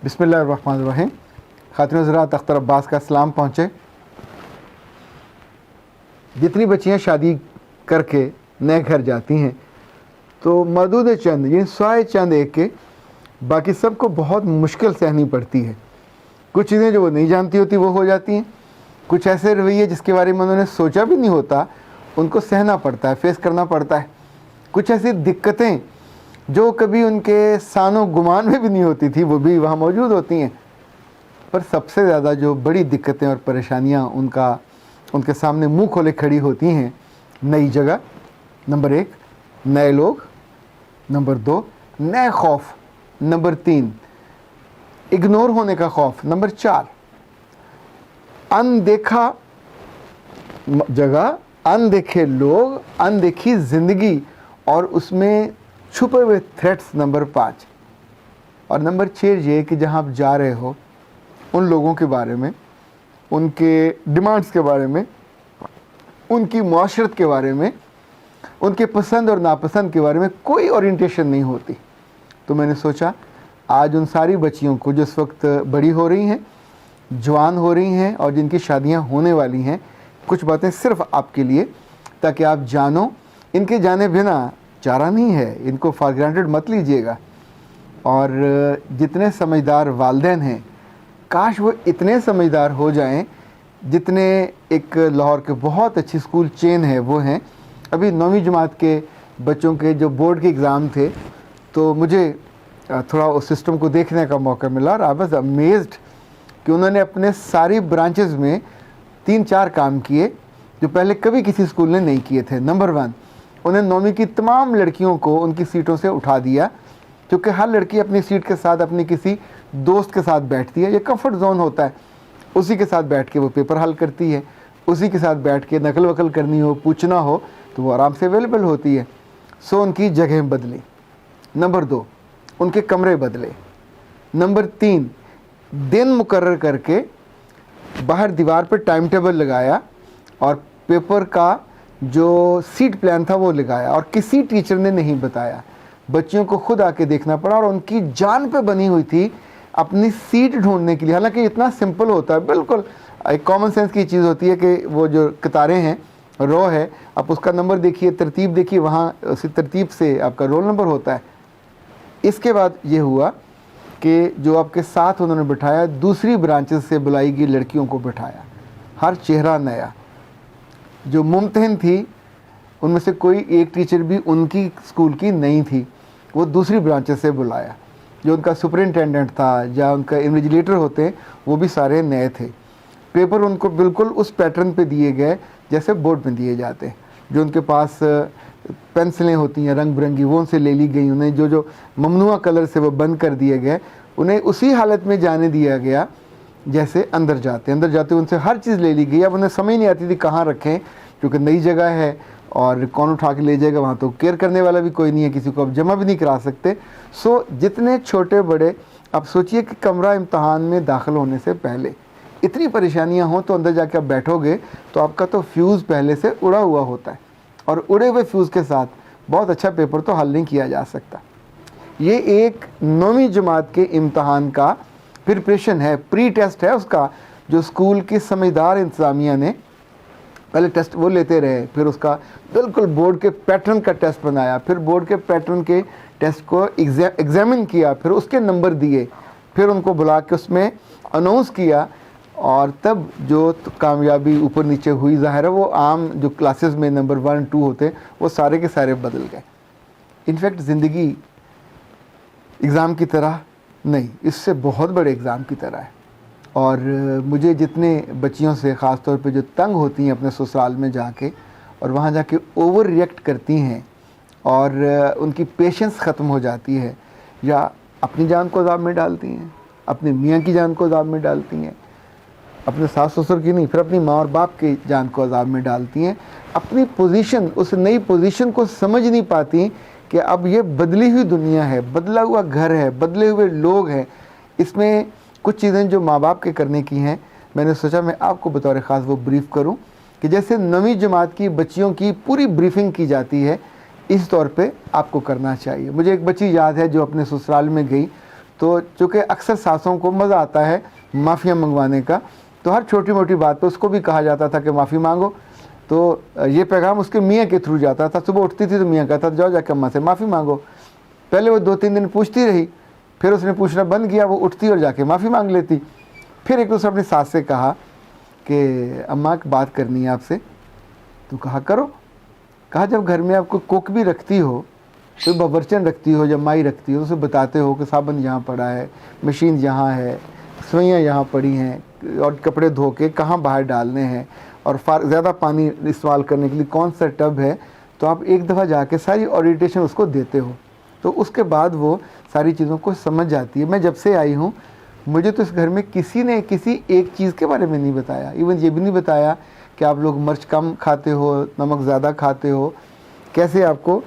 بسم اللہ الرحمن الرحیم. خاتون حضرات، اختر عباس کا سلام پہنچے. جتنی بچیاں شادی کر کے نئے گھر جاتی ہیں تو محدود چند یعنی سوائے چند ایک کے باقی سب کو بہت مشکل سہنی پڑتی ہے. کچھ چیزیں جو وہ نہیں جانتی ہوتی وہ ہو جاتی ہیں. کچھ ایسے رویے جس کے بارے میں انہوں نے سوچا بھی نہیں ہوتا ان کو سہنا پڑتا ہے، فیس کرنا پڑتا ہے. کچھ ایسی دقتیں جو کبھی ان کے سان و گمان میں بھی نہیں ہوتی تھی وہ بھی وہاں موجود ہوتی ہیں. پر سب سے زیادہ جو بڑی دقتیں اور پریشانیاں ان کے سامنے منہ کھولے کھڑی ہوتی ہیں، نئی جگہ نمبر 1، نئے لوگ نمبر 2، نئے خوف نمبر 3، اگنور ہونے کا خوف نمبر 4، اندیکھا جگہ، اندیکھے لوگ، اندیکھی زندگی اور اس میں چھپے ہوئے تھریٹس نمبر 5، اور نمبر 6 یہ کہ جہاں آپ جا رہے ہو ان لوگوں کے بارے میں، ان کے ڈیمانڈس کے بارے میں، ان کی معاشرت کے بارے میں، ان کے پسند اور ناپسند کے بارے میں کوئی اورینٹیشن نہیں ہوتی. تو میں نے سوچا آج ان ساری بچیوں کو جو اس وقت بڑی ہو رہی ہیں، جوان ہو رہی ہیں اور جن کی شادیاں ہونے والی ہیں، کچھ باتیں صرف آپ کے لیے تاکہ آپ جانو. ان کے جانے بنا چارہ نہیں ہے، ان کو فار گرانٹیڈ مت لیجیے گا. اور جتنے سمجھدار والدین ہیں کاش وہ اتنے سمجھدار ہو جائیں جتنے ایک لاہور کے بہت اچھی اسکول چین ہے وہ ہیں. ابھی 9ویں جماعت کے بچوں کے جو بورڈ کے اگزام تھے تو مجھے تھوڑا اس سسٹم کو دیکھنے کا موقع ملا اور آئی واز امیزڈ کہ انہوں نے اپنے ساری برانچز میں 3-4 کام کیے جو پہلے کبھی کسی اسکول نے نہیں کیے تھے. نمبر 1، انہیں 9ویں کی تمام لڑکیوں کو ان کی سیٹوں سے اٹھا دیا، کیونکہ ہر لڑکی اپنی سیٹ کے ساتھ اپنی کسی دوست کے ساتھ بیٹھتی ہے. یہ کمفرٹ زون ہوتا ہے، اسی کے ساتھ بیٹھ کے وہ پیپر حل کرتی ہے، اسی کے ساتھ بیٹھ کے نقل وقل کرنی ہو، پوچھنا ہو تو وہ آرام سے اویلیبل ہوتی ہے. سو ان کی جگہیں بدلی. نمبر 2، ان کے کمرے بدلے. نمبر 3، دن مقرر کر کے باہر دیوار پہ ٹائم ٹیبل لگایا اور پیپر کا جو سیٹ پلان تھا وہ لگایا اور کسی ٹیچر نے نہیں بتایا. بچیوں کو خود آ کے دیکھنا پڑا اور ان کی جان پہ بنی ہوئی تھی اپنی سیٹ ڈھونڈنے کے لیے. حالانکہ اتنا سمپل ہوتا ہے، بالکل ایک کامن سینس کی چیز ہوتی ہے کہ وہ جو قطاریں ہیں، رو ہے، آپ اس کا نمبر دیکھیے، ترتیب دیکھیے، وہاں اسی ترتیب سے آپ کا رول نمبر ہوتا ہے. اس کے بعد یہ ہوا کہ جو آپ کے ساتھ انہوں نے بٹھایا، دوسری برانچز سے بلائی گئی لڑکیوں کو بٹھایا، ہر چہرہ نیا. جو ممتحن تھی ان میں سے کوئی ایک ٹیچر بھی ان کی اسکول کی نہیں تھی، وہ دوسری برانچز سے بلایا. جو ان کا سپرنٹینڈنٹ تھا یا ان کا انویجیلیٹر ہوتے ہیں وہ بھی سارے نئے تھے. پیپر ان کو بالکل اس پیٹرن پہ دیے گئے جیسے بورڈ میں دیے جاتے ہیں. جو ان کے پاس پینسلیں ہوتی ہیں رنگ برنگی وہ ان سے لے لی گئی، انہیں جو ممنوع کلر سے وہ بند کر دیے گئے، انہیں اسی حالت میں جانے دیا گیا جیسے اندر جاتے ان سے ہر چیز لے لی گئی. اب انہیں سمجھ نہیں آتی تھی کہاں رکھیں، کیونکہ نئی جگہ ہے اور کون اٹھا کے لے جائے گا، وہاں تو کیئر کرنے والا بھی کوئی نہیں ہے، کسی کو اب جمع بھی نہیں کرا سکتے. سو جتنے چھوٹے بڑے، اب سوچئے کہ کمرہ امتحان میں داخل ہونے سے پہلے اتنی پریشانیاں ہوں تو اندر جا کے آپ بیٹھو گے تو آپ کا تو فیوز پہلے سے اڑا ہوا ہوتا ہے، اور اڑے ہوئے فیوز کے ساتھ بہت اچھا پیپر تو حل نہیں کیا جا سکتا. یہ ایک 9ویں جماعت کے امتحان کا پریپریشن ہے، پری ٹیسٹ ہے اس کا، جو اسکول کی سمجھدار انتظامیہ نے پہلے ٹیسٹ وہ لیتے رہے، پھر اس کا بالکل بورڈ کے پیٹرن کا ٹیسٹ بنایا، پھر بورڈ کے پیٹرن کے ٹیسٹ کو ایگزامن کیا، پھر اس کے نمبر دیے، پھر ان کو بلا کے اس میں اناؤنس کیا، اور تب جو کامیابی اوپر نیچے ہوئی ظاہر ہے وہ عام جو کلاسز میں نمبر 1 2 ہوتے وہ سارے کے سارے بدل گئے. انفیکٹ زندگی ایگزام کی طرح نہیں، اس سے بہت بڑے ایگزام کی طرح ہے. اور مجھے جتنے بچیوں سے خاص طور پہ جو تنگ ہوتی ہیں اپنے سسرال میں جا کے اور وہاں جا کے اوور ریئیکٹ کرتی ہیں اور ان کی پیشنس ختم ہو جاتی ہے، یا اپنی جان کو عذاب میں ڈالتی ہیں، اپنے میاں کی جان کو عذاب میں ڈالتی ہیں، اپنے ساس سسر کی نہیں، پھر اپنی ماں اور باپ کی جان کو عذاب میں ڈالتی ہیں. اپنی پوزیشن، اس نئی پوزیشن کو سمجھ نہیں پاتی کہ اب یہ بدلی ہوئی دنیا ہے، بدلا ہوا گھر ہے، بدلے ہوئے لوگ ہیں. اس میں کچھ چیزیں جو ماں باپ کے کرنے کی ہیں، میں نے سوچا میں آپ کو بطور خاص وہ بریف کروں کہ جیسے 9ویں جماعت کی بچیوں کی پوری بریفنگ کی جاتی ہے، اس طور پہ آپ کو کرنا چاہیے. مجھے ایک بچی یاد ہے جو اپنے سسرال میں گئی تو چونکہ اکثر ساسوں کو مزہ آتا ہے معافیاں منگوانے کا، تو ہر چھوٹی موٹی بات پہ اس کو بھی کہا جاتا تھا کہ معافی مانگو. تو یہ پیغام اس کے میاں کے تھرو جاتا تھا. صبح اٹھتی تھی تو میاں کہتا تھا جاؤ جا کے اماں سے معافی مانگو. پہلے وہ 2-3 دن پوچھتی رہی، پھر اس نے پوچھنا بند کیا، وہ اٹھتی اور جا کے معافی مانگ لیتی. پھر ایک دوسرے اپنی ساس سے کہا کہ اماں ایک بات کرنی ہے آپ سے. تو کہا کرو. کہا جب گھر میں آپ کو کوک بھی رکھتی ہو، کوئی باورچن رکھتی ہو یا مائی رکھتی ہو، اسے بتاتے ہو کہ صابن یہاں پڑا ہے، مشین یہاں ہے، سوئیاں یہاں پڑی ہیں، اور کپڑے دھو کے کہاں باہر ڈالنے ہیں، اور زیادہ پانی استعمال کرنے کے لیے کون سا ٹب ہے، تو آپ ایک دفعہ جا کے ساری اورینٹیشن اس کو دیتے ہو، تو اس کے بعد وہ ساری چیزوں کو سمجھ جاتی ہے. میں جب سے آئی ہوں مجھے تو اس گھر میں کسی نے کسی ایک چیز کے بارے میں نہیں بتایا. ایون یہ بھی نہیں بتایا کہ آپ لوگ مرچ کم کھاتے ہو، نمک زیادہ کھاتے ہو، کیسے آپ کو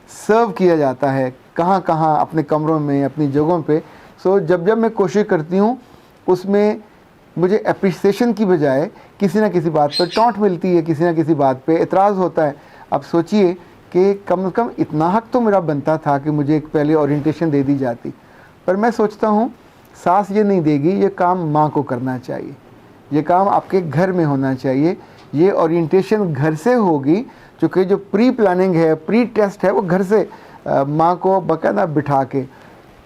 سرو کیا جاتا ہے، کہاں کہاں اپنے کمروں میں، اپنی جگہوں پہ. سو جب میں کوشش کرتی ہوں اس میں مجھے اپریسیشن کی بجائے کسی نہ کسی بات پہ ٹونٹ ملتی ہے، کسی نہ کسی بات پہ اعتراض ہوتا ہے. اب سوچئے کہ کم از کم اتنا حق تو میرا بنتا تھا کہ مجھے ایک پہلے اورینٹیشن دے دی جاتی. پر میں سوچتا ہوں ساس یہ نہیں دے گی، یہ کام ماں کو کرنا چاہیے، یہ کام آپ کے گھر میں ہونا چاہیے. یہ اورینٹیشن گھر سے ہوگی، چونکہ جو پری پلاننگ ہے، پری ٹیسٹ ہے، وہ گھر سے ماں کو باقاعدہ بٹھا کے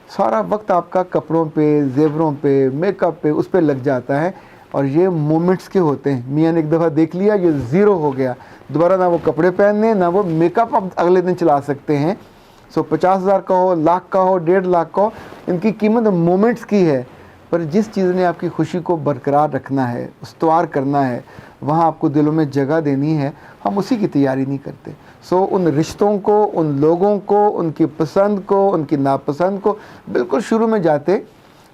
سارا وقت آپ کا کپڑوں پہ، زیوروں پہ، میک اپ پہ، اس پہ لگ جاتا ہے. اور یہ مومنٹس کے ہوتے ہیں. میاں نے ایک دفعہ دیکھ لیا یہ زیرو ہو گیا، دوبارہ نہ وہ کپڑے پہننے نہ وہ میک اپ اب اگلے دن چلا سکتے ہیں. سو 50,000 کا ہو، لاکھ کا ہو، 1.5 لاکھ کا ہو، ان کی قیمت مومنٹس کی ہے. پر جس چیز نے آپ کی خوشی کو برقرار رکھنا ہے، استوار کرنا ہے، وہاں آپ کو دلوں میں جگہ دینی ہے، ہم اسی کی تیاری نہیں کرتے. سو ان رشتوں کو، ان لوگوں کو، ان کی پسند کو، ان کی ناپسند کو بالکل شروع میں جاتے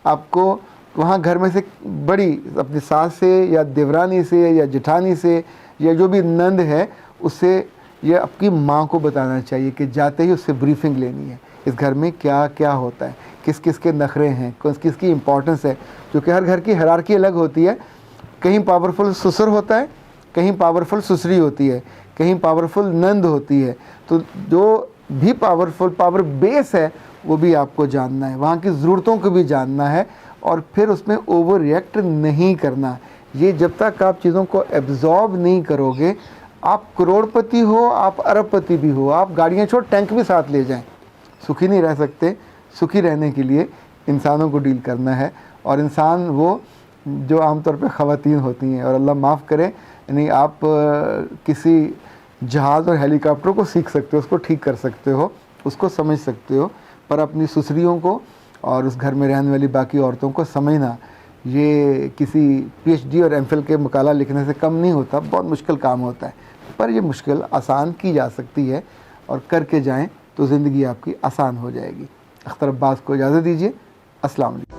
آپ کو وہاں گھر میں سے بڑی اپنی ساس سے یا دیورانی سے یا جٹھانی سے یا جو بھی نند ہے اس سے یہ آپ کی ماں کو بتانا چاہیے کہ جاتے ہی اس سے بریفنگ لینی ہے اس گھر میں کیا کیا ہوتا ہے، کس کس کے نخرے ہیں، کس کی امپورٹنس ہے. کیونکہ ہر گھر کی ہیرارکی الگ ہوتی ہے. کہیں پاورفل سسر ہوتا ہے، کہیں پاورفل سسری ہوتی ہے، کہیں پاورفل نند ہوتی ہے. تو جو بھی پاور بیس ہے وہ بھی آپ کو جاننا ہے، وہاں کی ضرورتوں کو بھی جاننا ہے، اور پھر اس میں اوور ریئیکٹ نہیں کرنا. یہ جب تک آپ چیزوں کو ایبزارب نہیں کرو گے، آپ کروڑ پتی ہو، آپ ارب پتی بھی ہو، آپ گاڑیاں چھوڑ ٹینک بھی ساتھ لے جائیں، سکھی نہیں رہ سکتے. سکھی رہنے کے لیے انسانوں کو ڈیل کرنا ہے. اور انسان وہ جو عام طور پہ خواتین ہوتی ہیں، اور اللہ معاف کرے، یعنی آپ کسی جہاز اور ہیلی کاپٹر کو سیکھ سکتے ہو، اس کو ٹھیک کر سکتے ہو، اس کو سمجھ سکتے ہو، پر اپنی سسریوں کو اور اس گھر میں رہنے والی باقی عورتوں کو سمجھنا یہ کسی PhD اور MPhil کے مقالہ لکھنے سے کم نہیں ہوتا. بہت مشکل کام ہوتا ہے، پر یہ مشکل آسان کی جا سکتی ہے، اور کر کے جائیں تو زندگی آپ کی آسان ہو جائے گی. اختر عباس کو اجازت دیجیے. السلام علیکم.